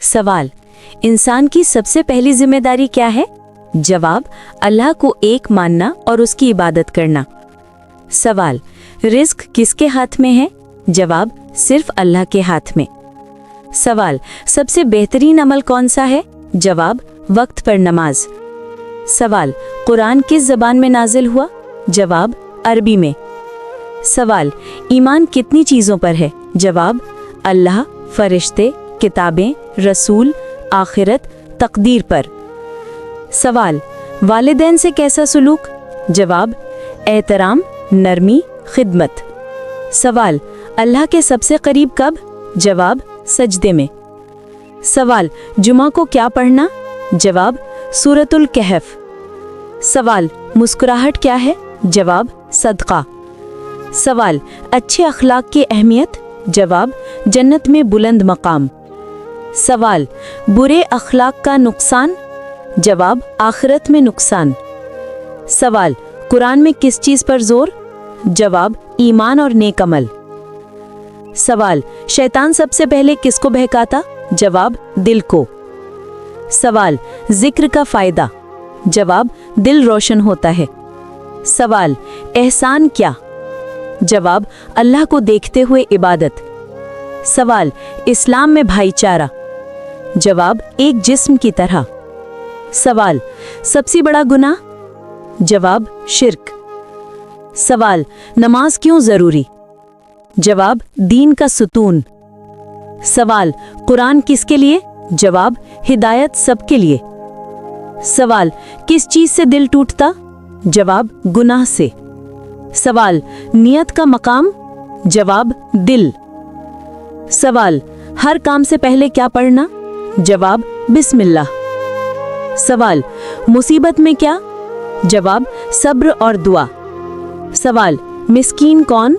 सवाल, इंसान की सबसे पहली जिम्मेदारी क्या है? जवाब, अल्लाह को एक मानना और उसकी इबादत करना। सवाल, रिस्क किसके हाथ में है? जवाब, सिर्फ अल्लाह के हाथ में। सवाल, सबसे बेहतरीन अमल कौन सा है? जवाब, वक्त पर नमाज। सवाल, कुरान किस ज़बान में नाजिल हुआ? जवाब, अरबी में। सवाल, ईमान कितनी चीज़ों पर है? जवाब, अल्लाह, फरिश्ते, किताबें, रसूल, आखिरत, तकदीर पर। सवाल, वालिदैन से कैसा सुलूक? जवाब, एहतराम, नरमी, खिदमत। सवाल, अल्लाह के सबसे करीब कब? जवाब, सजदे में। सवाल, जुमा को क्या पढ़ना? जवाब, सूरतुल कहफ। सवाल, मुस्कुराहट क्या है? जवाब, सदका। सवाल, अच्छे अखलाक की अहमियत? जवाब, जन्नत में बुलंद मकाम। सवाल, बुरे अखलाक का नुकसान? जवाब, आखिरत में नुकसान। सवाल, कुरान में किस चीज़ पर जोर? जवाब, ईमान और नेक अमल। सवाल, शैतान सबसे पहले किसको बहकाता? जवाब, दिल को। सवाल, जिक्र का फायदा? जवाब, दिल रोशन होता है। सवाल, एहसान क्या? जवाब, अल्लाह को देखते हुए इबादत। सवाल, इस्लाम में भाईचारा? जवाब, एक जिस्म की तरह। सवाल, सबसे बड़ा गुनाह? जवाब, शिर्क। सवाल, नमाज क्यों जरूरी? जवाब, दीन का सुतून। सवाल, कुरान किसके लिए? जवाब, हिदायत सबके लिए। सवाल, किस चीज से दिल टूटता? जवाब, गुनाह से। सवाल, नियत का मकाम? जवाब, दिल। सवाल, हर काम से पहले क्या पढ़ना? जवाब, बिस्मिल्लाह। सवाल, मुसीबत में क्या? जवाब, सब्र और दुआ। सवाल, मिस्कीन कौन?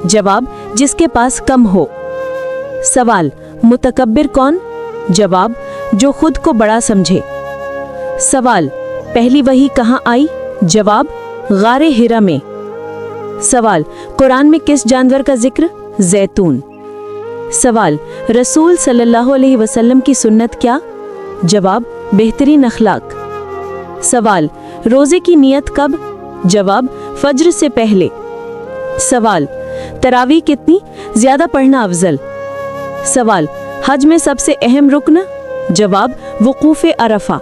जवाब, जिसके पास कम हो। सवाल, मुतकब्बिर कौन? जवाब, जो खुद को बड़ा समझे। सवाल, पहली वही कहाँ आई? जवाब, गारे हिरा में। सवाल, कुरान में किस जानवर का जिक्र? जैतून। सवाल, रसूल सल्लल्लाहु अलैहि वसल्लम की सुन्नत क्या? जवाब, बेहतरीन अखलाक। सवाल, रोजे की नियत कब? जवाब, फज्र से पहले। सवाल, तरावी कितनी ज्यादा पढ़ना अफजल? सवाल, हज में सबसे अहम रुकन? जवाब, वकूफ़े अरफा।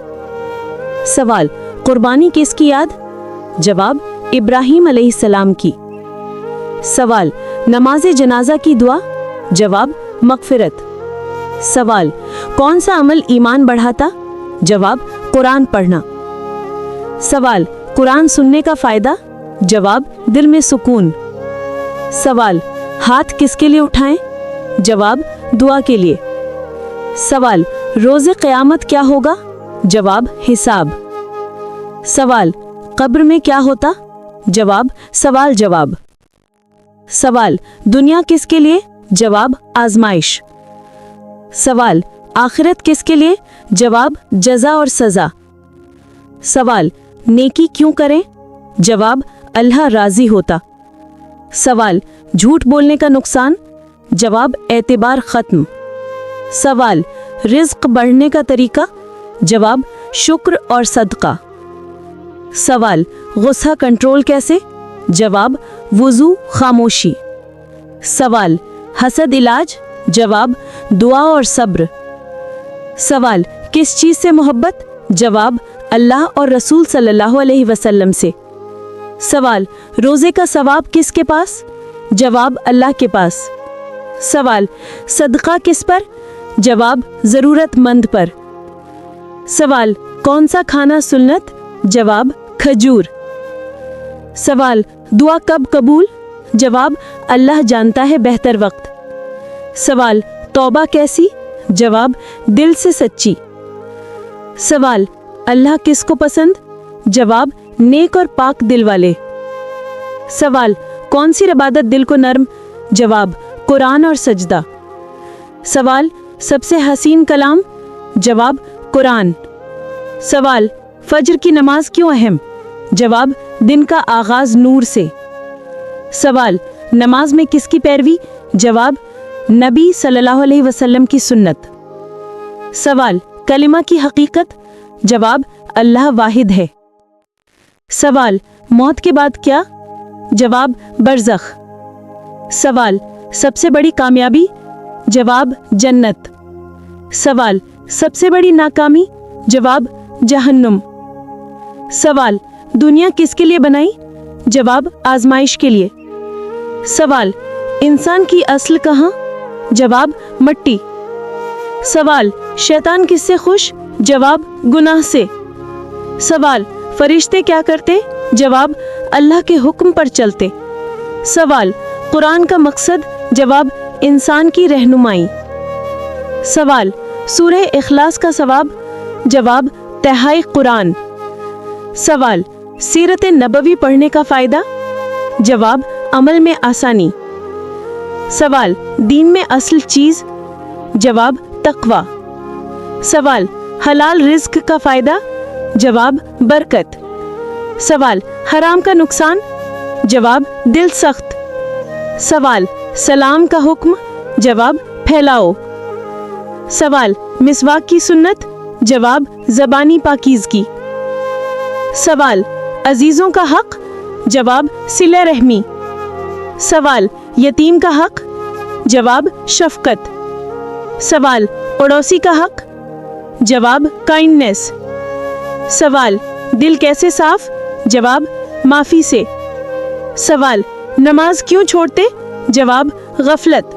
सवाल, कुर्बानी किसकी याद? जवाब, इब्राहीम अलैहिस्सलाम की। सवाल, नमाज़े जनाजा की दुआ? जवाब, मगफिरत। सवाल, कौन सा अमल ईमान बढ़ाता? जवाब, कुरान पढ़ना। सवाल, कुरान सुनने का फायदा? जवाब, दिल में सुकून। सवाल, हाथ किसके लिए उठाएं? जवाब, दुआ के लिए। सवाल, रोज़े क़यामत क्या होगा? जवाब, हिसाब। सवाल, कब्र में क्या होता? जवाब, सवाल जवाब। सवाल, दुनिया किसके लिए? जवाब, आजमाइश। सवाल, आखिरत किसके लिए? जवाब, जज़ा और सज़ा। सवाल, नेकी क्यों करें? जवाब, अल्लाह राज़ी होता। सवाल, झूठ बोलने का नुकसान? जवाब, एतबार ख़त्म। सवाल, रिज़्क़ बढ़ने का तरीका? जवाब, शुक्र और सदका। सवाल, गुस्सा कंट्रोल कैसे? जवाब, वुज़ू, खामोशी। सवाल, हसद इलाज? जवाब, दुआ और सब्र। सवाल, किस चीज़ से मोहब्बत? जवाब, अल्लाह और रसूल सल्लल्लाहु अलैहि वसल्लम से। सवाल, रोज़े का सवाब किसके पास? जवाब, अल्लाह के पास। सवाल, सदका किस पर? जवाब, ज़रूरतमंद पर। सवाल, कौन सा खाना सुन्नत? जवाब, खजूर। सवाल, दुआ कब कबूल? जवाब, अल्लाह जानता है बेहतर वक्त। सवाल, तौबा कैसी? जवाब, दिल से सच्ची। सवाल, अल्लाह किसको पसंद? जवाब, नेक और पाक दिल वाले। सवाल, कौन सी इबादत दिल को नर्म? जवाब, कुरान और सजदा। सवाल, सबसे हसीन कलाम? जवाब, कुरान। सवाल, फज्र की नमाज क्यों अहम? जवाब, दिन का आगाज नूर से। सवाल, नमाज में किसकी पैरवी? जवाब, नबी सल्लल्लाहु अलैहि वसल्लम की सुन्नत। सवाल कलिमा की हकीकत। जवाब अल्लाह वाहिद है। सवाल मौत के बाद क्या। जवाब बरज़ख। सवाल सबसे बड़ी कामयाबी। जवाब जन्नत। सवाल सबसे बड़ी नाकामी। जवाब जहन्नुम। सवाल दुनिया किसके लिए बनाई। जवाब आजमाइश के लिए। सवाल इंसान की अस्ल कहाँ। जवाब मट्टी। सवाल शैतान किससे खुश। जवाब गुनाह से। सवाल फरिश्ते क्या करते। जवाब अल्लाह के हुक्म पर चलते। सवाल कुरान का मकसद। जवाब इंसान की रहनुमाई। सवाल सूरह इखलास का सवाब। जवाब तिहाई कुरान। सवाल सीरत नबवी पढ़ने का फायदा। जवाब अमल में आसानी। सवाल दीन में असल चीज। जवाब तकवा। सवाल हलाल रिज्क का फायदा। जवाब बरकत। सवाल हराम का नुकसान। जवाब दिल सख्त। सवाल सलाम का हुक्म। जवाब फैलाओ। सवाल मिसवाक की सुन्नत। जवाब ज़बानी पाकीज़गी। सवाल अजीजों का हक। जवाब सिले रहमी। सवाल यतीम का हक। जवाब शफकत। सवाल पड़ोसी का हक। जवाब काइंडनेस। सवाल दिल कैसे साफ। जवाब माफी से। सवाल नमाज क्यों छोड़ते। जवाब गफलत।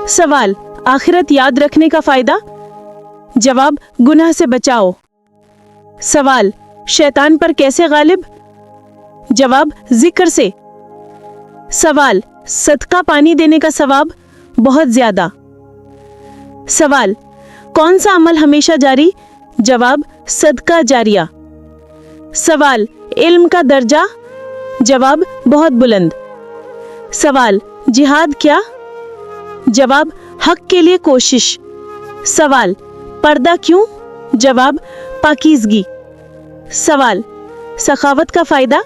सवाल आखिरत याद रखने का फायदा। जवाब गुनाह से बचाओ। सवाल शैतान पर कैसे गालिब। जवाब जिक्र से। सवाल सदका पानी देने का सवाब बहुत ज्यादा। सवाल कौन सा अमल हमेशा जारी। जवाब सदका जारिया। सवाल इल्म का दर्जा। जवाब बहुत बुलंद। सवाल जिहाद क्या। जवाब हक के लिए कोशिश। सवाल पर्दा क्यों। जवाब पाकीज़गी। सवाल सखावत का फायदा।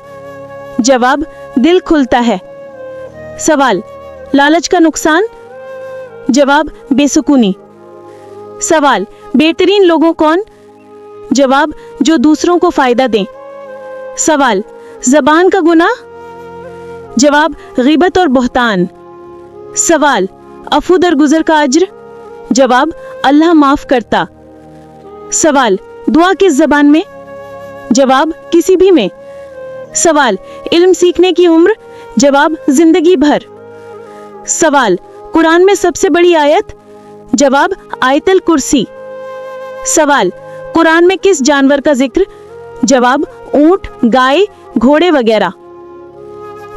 जवाब दिल खुलता है। सवाल लालच का नुकसान। जवाब बेसुकूनी। सवाल बेहतरीन लोगों कौन। जवाब जो दूसरों को फायदा दें। सवाल जबान का गुनाह। जवाब गिबत और बहतान। सवाल अफू दरगुजर का अज्र। जवाब अल्लाह माफ करता। सवाल दुआ किस जबान में। जवाब किसी भी में। सवाल इल्म सीखने की उम्र। जवाब जिंदगी भर। सवाल कुरान में सबसे बड़ी आयत। जवाब आयतल कुर्सी। सवाल कुरान में किस जानवर का जिक्र। जवाब ऊंट, गाय, घोड़े वगैरह।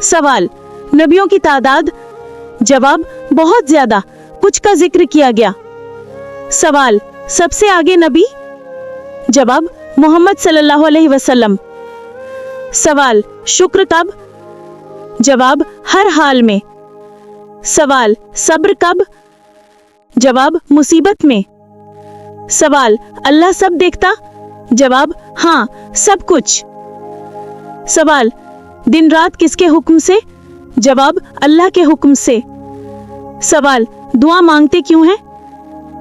सवाल नबियों की तादाद। जवाब बहुत ज्यादा, कुछ का जिक्र किया गया। सवाल सबसे आगे नबी। जवाब मोहम्मद सल्लल्लाहु अलैहि वसल्लम। सवाल शुक्र कब। जवाब हर हाल में। सवाल सब्र कब। जवाब मुसीबत में। सवाल अल्लाह सब देखता। जवाब हाँ, सब कुछ। सवाल दिन रात किसके हुक्म से। जवाब अल्लाह के हुक्म से। सवाल दुआ मांगते क्यों हैं।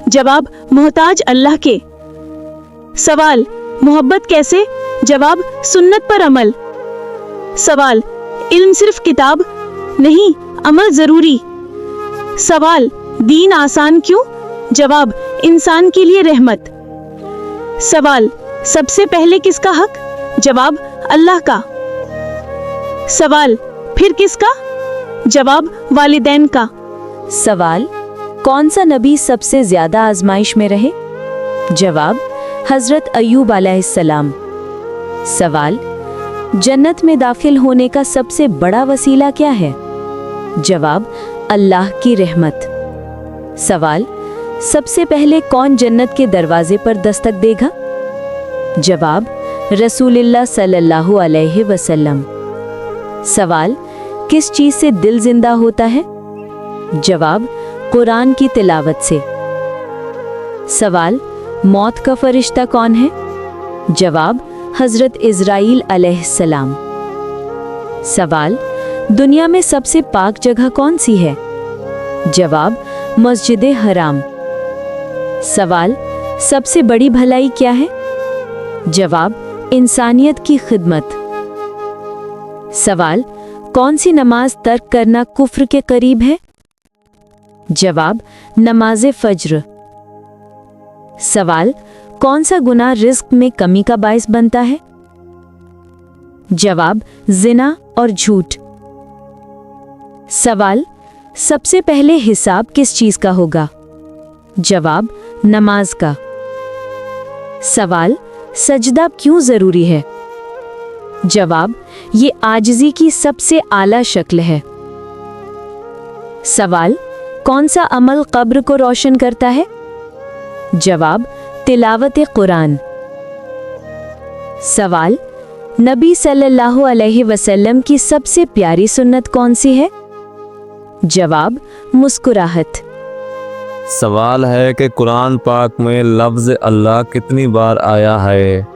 जवाब मोहताज अल्लाह के। सवाल मोहब्बत कैसे। जवाब सुन्नत पर अमल। सवाल इल्म सिर्फ किताब नहीं, अमल जरूरी। सवाल दीन आसान क्यों। जवाब इंसान के लिए रहमत। सवाल सबसे पहले किसका हक। जवाब अल्लाह का। सवाल फिर किसका। जवाब वालिदैन का। सवाल कौन सा नबी सबसे ज्यादा आजमाइश में रहे। जवाब हजरत अय्यूब अलैहिस्सलाम। सवाल जन्नत में दाखिल होने का सबसे बड़ा वसीला क्या है। जवाब अल्लाह की रहमत। सवाल सबसे पहले कौन जन्नत के दरवाजे पर दस्तक देगा। जवाब रसूलुल्लाह सल्लल्लाहु अलैहि वसल्लम। सवाल किस चीज से दिल जिंदा होता है। जवाब कुरान की तिलावत से। सवाल मौत का फरिश्ता कौन है। जवाब हजरत इज़राइल अलैहिस्सलाम। सवाल दुनिया में सबसे पाक जगह कौन सी है। जवाब मस्जिद हराम। सवाल सबसे बड़ी भलाई क्या है? जवाब, इंसानियत की खिदमत। सवाल, कौन सी नमाज तर्क करना कुफ्र के करीब है? जवाब, नमाज फज्र। सवाल, कौन सा गुनाह रिस्क में कमी का बायस बनता है? जवाब, जिना और झूठ। सवाल, सबसे पहले हिसाब किस चीज का होगा? जवाब, नमाज का। सवाल, सजदा क्यों जरूरी है? जवाब, ये आजिज़ी की सबसे आला शक्ल है। सवाल, कौन सा अमल कब्र को रोशन करता है? जवाब, तिलावत कुरान। सवाल, नबी सल्लल्लाहु अलैहि वसल्लम की सबसे प्यारी सुन्नत कौन सी है? जवाब, मुस्कुराहट। सवाल है कि कुरान पाक में लफ्ज़ अल्लाह कितनी बार आया है?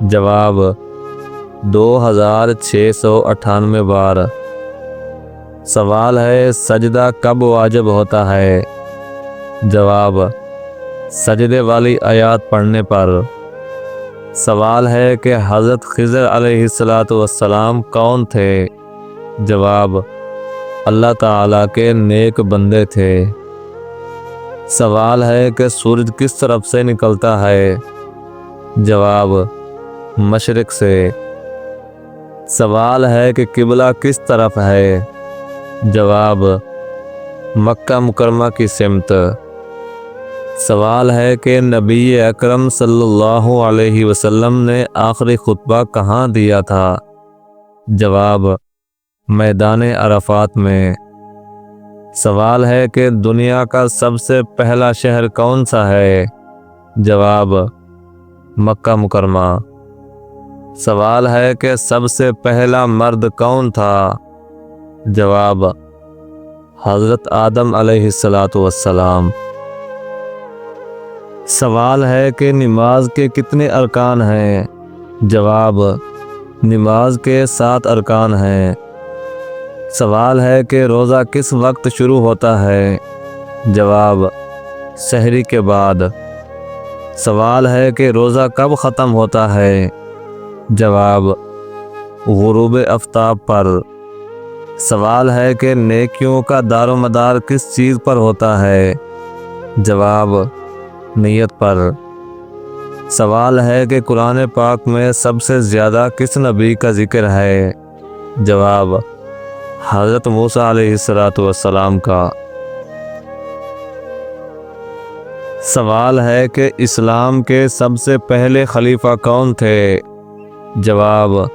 जवाब, 2698 बार। सवाल है, सजदा कब वाजिब होता है? जवाब, सजदे वाली आयत पढ़ने पर। सवाल है कि हज़रत खिज़र अलैहिस्सलातु वस्सलाम कौन थे? जवाब, अल्लाह ताला के नेक बंदे थे। सवाल है कि सूरज किस तरफ से निकलता है? जवाब, मशरिक़ से। सवाल है कि किबला किस तरफ है? जवाब, मक्का मुकरमा की सिमत। सवाल है कि नबी अकरम सल्लल्लाहु अलैहि वसल्लम ने आखिरी खुतबा कहाँ दिया था? जवाब, मैदान अरफात में। सवाल है कि दुनिया का सबसे पहला शहर कौन सा है? जवाब, मक्का मुकरमा। सवाल है कि सबसे पहला मर्द कौन था? जवाब, हज़रत आदम अलैहिस्सलातु वस्सलाम। सवाल है कि नमाज के कितने अरकान हैं? जवाब, नमाज के 7 अरकान हैं। सवाल है कि रोज़ा किस वक्त शुरू होता है? जवाब, सहरी के बाद। सवाल है कि रोज़ा कब ख़त्म होता है? जवाब, गुरूब आफ्ताब पर। सवाल है कि नेकियों का दारोमदार किस चीज़ पर होता है? जवाब, नियत पर। सवाल है कि कुरान पाक में सबसे ज़्यादा किस नबी का ज़िक्र है? जवाब, हज़रत मूसा अलैहिस्सलातु वस्सलाम का। सवाल है कि इस्लाम के सबसे पहले खलीफा कौन थे? जवाब,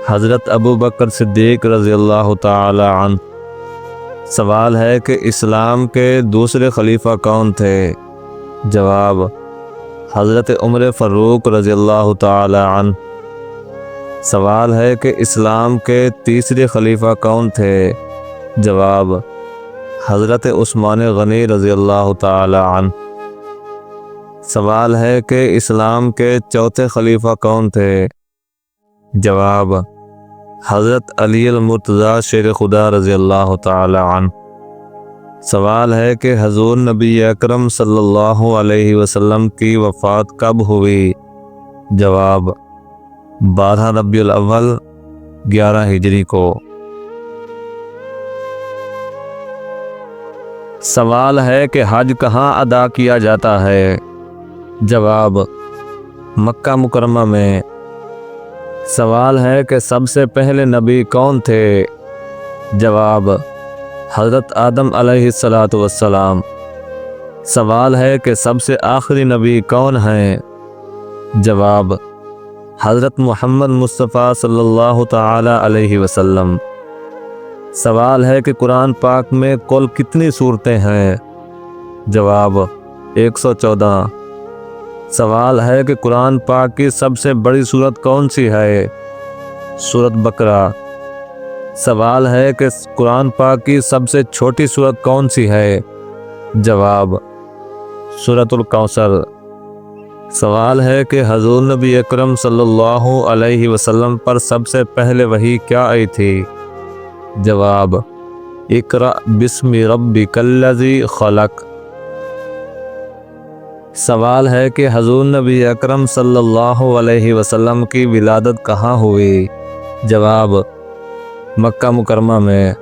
हज़रत अबू बकर सिद्दीक़ रज़ियल्लाहु ताला अन्हु। सवाल है कि इस्लाम के दूसरे खलीफा कौन थे? जवाब, हज़रत उमर फ़ारूक रज़ियल्लाहु ताला अन्हु। सवाल है कि इस्लाम के तीसरे खलीफा कौन थे? जवाब, हज़रत उस्मान गनी रज़ियल्लाहु ताला अन्हु। सवाल है कि इस्लाम के चौथे खलीफा कौन थे? जवाब, हज़रत अली अल-मुर्तज़ा शेर खुदा रज़ियल्लाहु ताला अन्हु। सवाल है कि हज़ूर नबी अकरम सल्लल्लाहु अलैहि वसल्लम की वफ़ात कब हुई? जवाब, 12 रबीउल अव्वल 11 हिजरी को। सवाल है कि हज कहाँ अदा किया जाता है? जवाब, मक्का मुकरमा में। सवाल है कि सबसे पहले नबी कौन थे? जवाब, हज़रत आदम अलैहिस्सलातु वस्सलाम। सवाल है कि सबसे आखिरी नबी कौन हैं? जवाब, हज़रत मोहम्मद मुस्तफ़ा सल्लल्लाहु ताला अलैहि वसल्लम। सवाल है कि कुरान पाक में कुल कितनी सूरतें हैं? जवाब, 114। सवाल है कि कुरान पाक की सबसे बड़ी सूरत कौन सी है? सूरत बकरा। सवाल है कि कुरान पाक की सबसे छोटी सूरत कौन सी है? जवाब, सूरतुल कौसर। सवाल है कि हज़ूर नबी अकरम सल्लल्लाहु अलैहि वसल्लम पर सबसे पहले वही क्या आई थी? जवाब, इक़रा बिस्मि रब्बिकल्लज़ी खलक़। سوال ہے کہ حضور نبی اکرم صلی اللہ علیہ وسلم کی ولادت کہاں ہوئی؟ جواب مکہ مکرمہ میں۔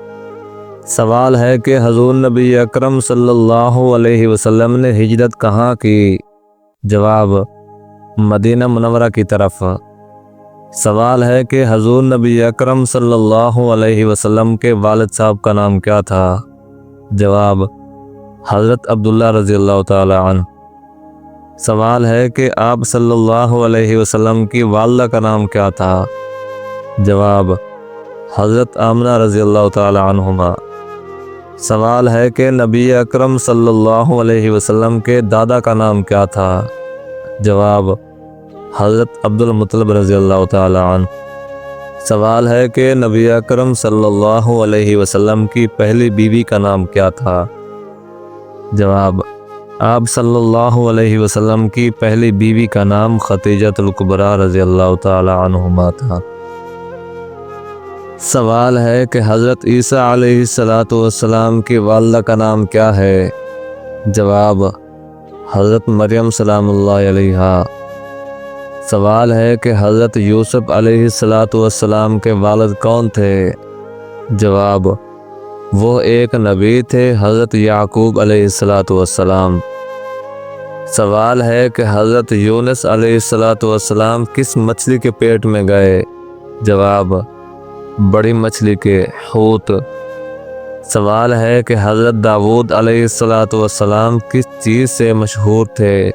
سوال ہے کہ حضور نبی اکرم صلی اللہ علیہ وسلم نے ہجرت کہاں کی؟ جواب مدینہ منورہ کی طرف۔ سوال ہے کہ حضور نبی اکرم صلی اللہ علیہ وسلم کے والد صاحب کا نام کیا تھا؟ جواب حضرت عبداللہ رضی اللہ تعالی عنہ۔ سوال ہے کہ آپ صلی اللہ علیہ وسلم کی والدہ کا نام کیا تھا؟ جواب حضرت آمنہ رضی اللہ تعالی عنہما۔ سوال ہے کہ نبی اکرم صلی اللہ علیہ وسلم کے دادا کا نام کیا تھا؟ جواب حضرت عبد المطلب رضی اللہ تعالی عنہ۔ سوال ہے کہ نبی اکرم صلی اللہ علیہ وسلم کی پہلی بیوی کا نام کیا تھا؟ جواب آپ صلی اللہ علیہ وسلم کی پہلی بیوی کا نام خدیجہ الکبریٰ رضی اللہ تعالی عنہما تھا۔ سوال ہے کہ حضرت عیسیٰ علیہ السلام کی والدہ کا نام کیا ہے؟ جواب حضرت مریم سلام اللہ علیہا۔ سوال ہے کہ حضرت یوسف علیہ السلام کے والد کون تھے؟ جواب وہ ایک نبی تھے، حضرت یعقوب علیہ السلام۔ سوال ہے کہ حضرت یونس علیہ السلام کس مچھلی کے پیٹ میں گئے؟ جواب بڑی مچھلی کے، حوت۔ سوال ہے کہ حضرت داؤد علیہ السلام کس چیز سے مشہور تھے؟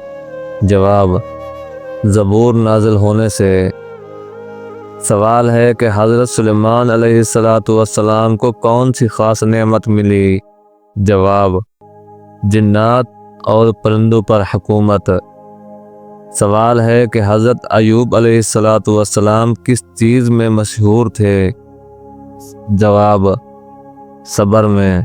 جواب زبور نازل ہونے سے۔ سوال ہے کہ حضرت سلیمان علیہ السلام کو کون سی خاص نعمت ملی؟ جواب جنات اور پرندوں پر حکومت۔ سوال ہے کہ حضرت ایوب علیہ السلام کس چیز میں مشہور تھے؟ جواب صبر میں۔